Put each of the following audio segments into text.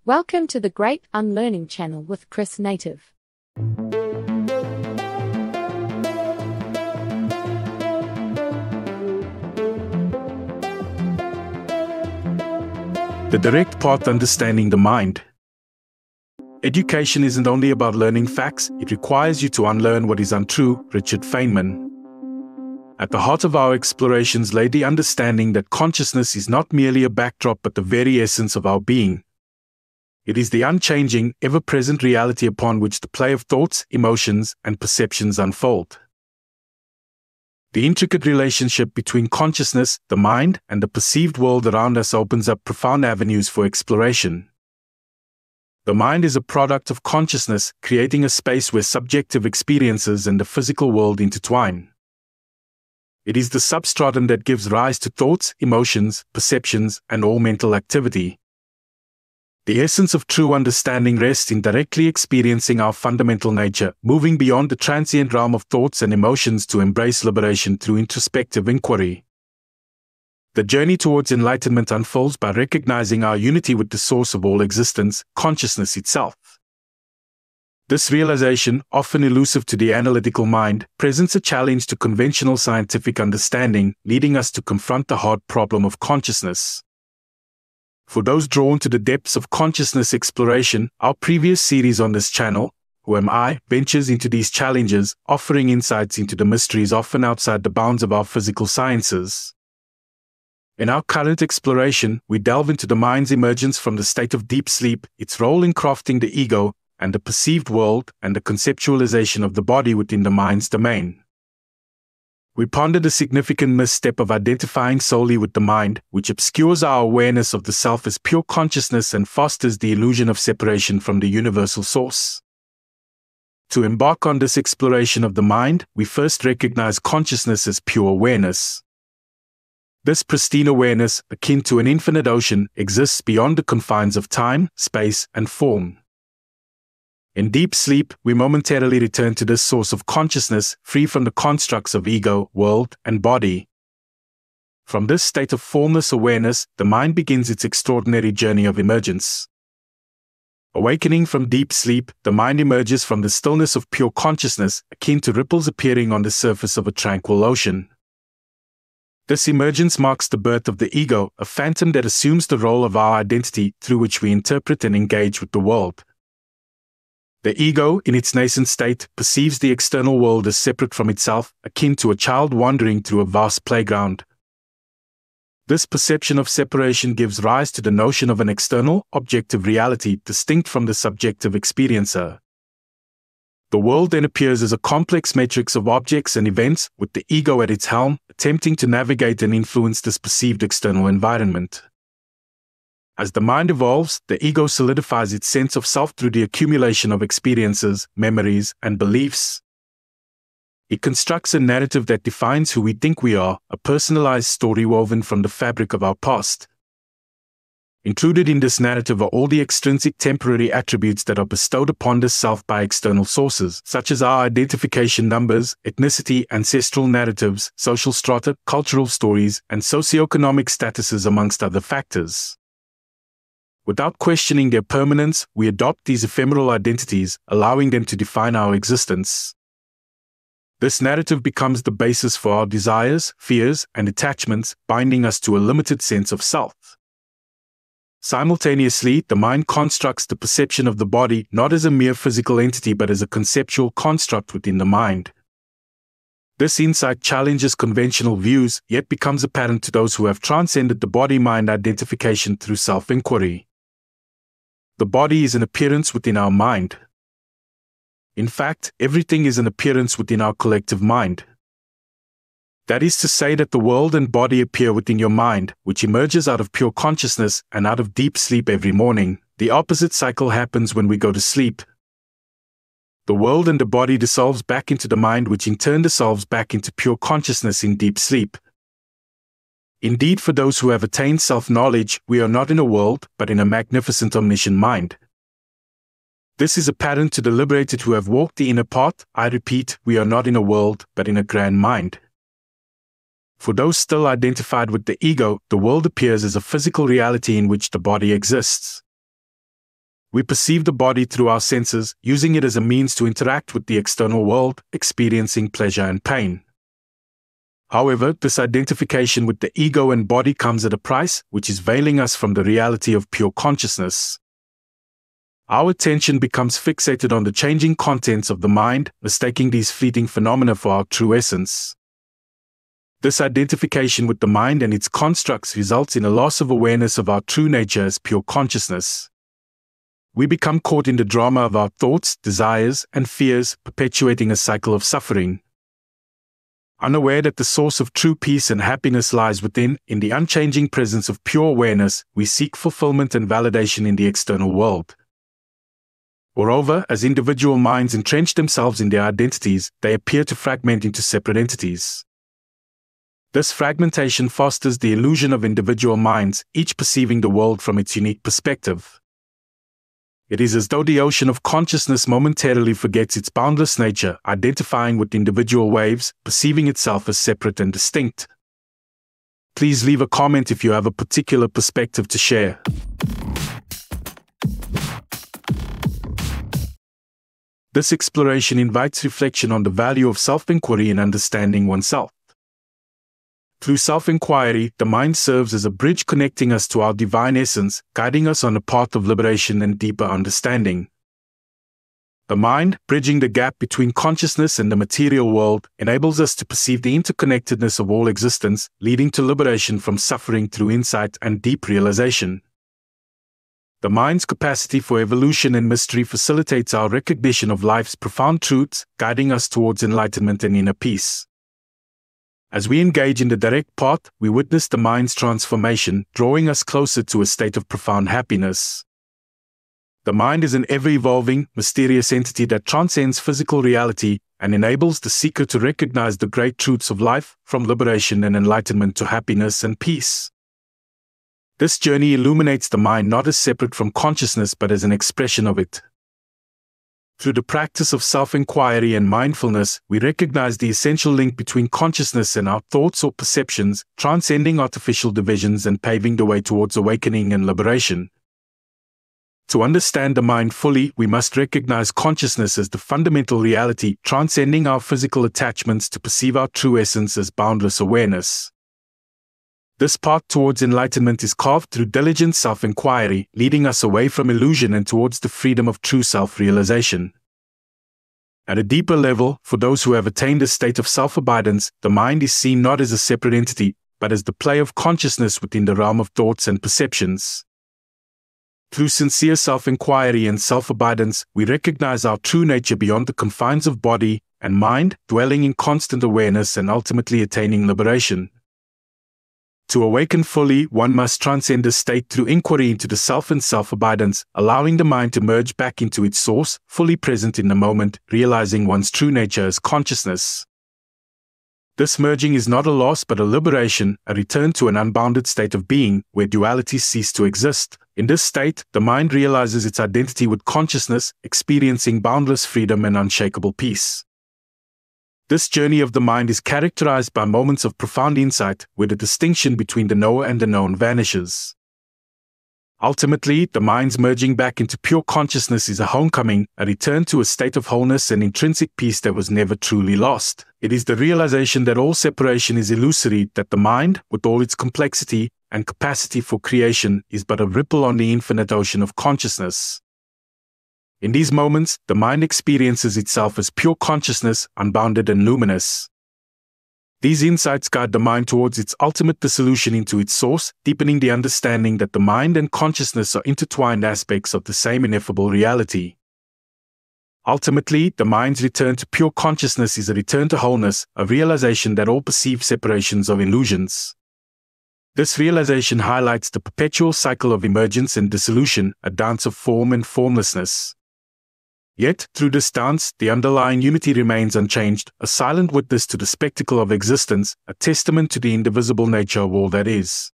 Welcome to the Great Unlearning channel with Chris Native. The direct path to understanding the mind. Education isn't only about learning facts, it requires you to unlearn what is untrue. Richard Feynman. At the heart of our explorations lay the understanding that consciousness is not merely a backdrop but the very essence of our being. It is the unchanging, ever-present reality upon which the play of thoughts, emotions, and perceptions unfold. The intricate relationship between consciousness, the mind, and the perceived world around us opens up profound avenues for exploration. The mind is a product of consciousness, creating a space where subjective experiences and the physical world intertwine. It is the substratum that gives rise to thoughts, emotions, perceptions, and all mental activity. The essence of true understanding rests in directly experiencing our fundamental nature, moving beyond the transient realm of thoughts and emotions to embrace liberation through introspective inquiry. The journey towards enlightenment unfolds by recognizing our unity with the source of all existence, consciousness itself. This realization, often elusive to the analytical mind, presents a challenge to conventional scientific understanding, leading us to confront the hard problem of consciousness. For those drawn to the depths of consciousness exploration, our previous series on this channel, Who Am I?, ventures into these challenges, offering insights into the mysteries often outside the bounds of our physical sciences. In our current exploration, we delve into the mind's emergence from the state of deep sleep, its role in crafting the ego, and the perceived world, and the conceptualization of the body within the mind's domain. We ponder the significant misstep of identifying solely with the mind, which obscures our awareness of the self as pure consciousness and fosters the illusion of separation from the universal source. To embark on this exploration of the mind, we first recognize consciousness as pure awareness. This pristine awareness, akin to an infinite ocean, exists beyond the confines of time, space, and form. In deep sleep, we momentarily return to this source of consciousness, free from the constructs of ego, world, and body. From this state of formless awareness, the mind begins its extraordinary journey of emergence. Awakening from deep sleep, the mind emerges from the stillness of pure consciousness, akin to ripples appearing on the surface of a tranquil ocean. This emergence marks the birth of the ego, a phantom that assumes the role of our identity through which we interpret and engage with the world. The ego, in its nascent state, perceives the external world as separate from itself, akin to a child wandering through a vast playground. This perception of separation gives rise to the notion of an external, objective reality distinct from the subjective experiencer. The world then appears as a complex matrix of objects and events, with the ego at its helm, attempting to navigate and influence this perceived external environment. As the mind evolves, the ego solidifies its sense of self through the accumulation of experiences, memories, and beliefs. It constructs a narrative that defines who we think we are, a personalized story woven from the fabric of our past. Included in this narrative are all the extrinsic temporary attributes that are bestowed upon this self by external sources, such as our identification numbers, ethnicity, ancestral narratives, social strata, cultural stories, and socioeconomic statuses, amongst other factors. Without questioning their permanence, we adopt these ephemeral identities, allowing them to define our existence. This narrative becomes the basis for our desires, fears, and attachments, binding us to a limited sense of self. Simultaneously, the mind constructs the perception of the body not as a mere physical entity but as a conceptual construct within the mind. This insight challenges conventional views, yet becomes apparent to those who have transcended the body-mind identification through self-inquiry. The body is an appearance within our mind. In fact, everything is an appearance within our collective mind. That is to say that the world and body appear within your mind, which emerges out of pure consciousness and out of deep sleep every morning. The opposite cycle happens when we go to sleep. The world and the body dissolves back into the mind, which in turn dissolves back into pure consciousness in deep sleep. Indeed, for those who have attained self-knowledge, we are not in a world, but in a magnificent omniscient mind. This is apparent to the liberated who have walked the inner path. I repeat, we are not in a world, but in a grand mind. For those still identified with the ego, the world appears as a physical reality in which the body exists. We perceive the body through our senses, using it as a means to interact with the external world, experiencing pleasure and pain. However, this identification with the ego and body comes at a price, which is veiling us from the reality of pure consciousness. Our attention becomes fixated on the changing contents of the mind, mistaking these fleeting phenomena for our true essence. This identification with the mind and its constructs results in a loss of awareness of our true nature as pure consciousness. We become caught in the drama of our thoughts, desires, and fears, perpetuating a cycle of suffering. Unaware that the source of true peace and happiness lies within, in the unchanging presence of pure awareness, we seek fulfillment and validation in the external world. Moreover, as individual minds entrench themselves in their identities, they appear to fragment into separate entities. This fragmentation fosters the illusion of individual minds, each perceiving the world from its unique perspective. It is as though the ocean of consciousness momentarily forgets its boundless nature, identifying with individual waves, perceiving itself as separate and distinct. Please leave a comment if you have a particular perspective to share. This exploration invites reflection on the value of self-inquiry and understanding oneself. Through self-inquiry, the mind serves as a bridge connecting us to our divine essence, guiding us on a path of liberation and deeper understanding. The mind, bridging the gap between consciousness and the material world, enables us to perceive the interconnectedness of all existence, leading to liberation from suffering through insight and deep realization. The mind's capacity for evolution and mystery facilitates our recognition of life's profound truths, guiding us towards enlightenment and inner peace. As we engage in the direct path, we witness the mind's transformation, drawing us closer to a state of profound happiness. The mind is an ever-evolving, mysterious entity that transcends physical reality and enables the seeker to recognize the great truths of life, from liberation and enlightenment to happiness and peace. This journey illuminates the mind not as separate from consciousness but as an expression of it. Through the practice of self-inquiry and mindfulness, we recognize the essential link between consciousness and our thoughts or perceptions, transcending artificial divisions and paving the way towards awakening and liberation. To understand the mind fully, we must recognize consciousness as the fundamental reality, transcending our physical attachments to perceive our true essence as boundless awareness. This path towards enlightenment is carved through diligent self-inquiry, leading us away from illusion and towards the freedom of true self-realization. At a deeper level, for those who have attained a state of self-abidance, the mind is seen not as a separate entity, but as the play of consciousness within the realm of thoughts and perceptions. Through sincere self-inquiry and self-abidance, we recognize our true nature beyond the confines of body and mind, dwelling in constant awareness and ultimately attaining liberation. To awaken fully, one must transcend this state through inquiry into the self and self-abidance, allowing the mind to merge back into its source, fully present in the moment, realizing one's true nature as consciousness. This merging is not a loss but a liberation, a return to an unbounded state of being, where dualities cease to exist. In this state, the mind realizes its identity with consciousness, experiencing boundless freedom and unshakable peace. This journey of the mind is characterized by moments of profound insight, where the distinction between the knower and the known vanishes. Ultimately, the mind's merging back into pure consciousness is a homecoming, a return to a state of wholeness and intrinsic peace that was never truly lost. It is the realization that all separation is illusory, that the mind, with all its complexity and capacity for creation, is but a ripple on the infinite ocean of consciousness. In these moments, the mind experiences itself as pure consciousness, unbounded and luminous. These insights guide the mind towards its ultimate dissolution into its source, deepening the understanding that the mind and consciousness are intertwined aspects of the same ineffable reality. Ultimately, the mind's return to pure consciousness is a return to wholeness, a realization that all perceived separations are illusions. This realization highlights the perpetual cycle of emergence and dissolution, a dance of form and formlessness. Yet, through this dance, the underlying unity remains unchanged, a silent witness to the spectacle of existence, a testament to the indivisible nature of all that is.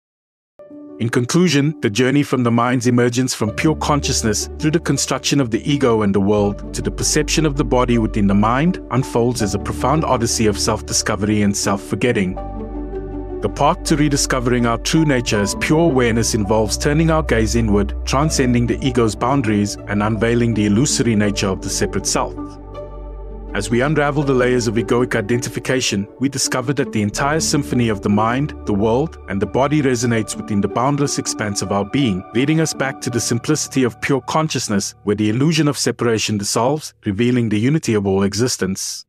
In conclusion, the journey from the mind's emergence from pure consciousness, through the construction of the ego and the world, to the perception of the body within the mind, unfolds as a profound odyssey of self-discovery and self-forgetting. The path to rediscovering our true nature as pure awareness involves turning our gaze inward, transcending the ego's boundaries, and unveiling the illusory nature of the separate self. As we unravel the layers of egoic identification, we discover that the entire symphony of the mind, the world, and the body resonates within the boundless expanse of our being, leading us back to the simplicity of pure consciousness, where the illusion of separation dissolves, revealing the unity of all existence.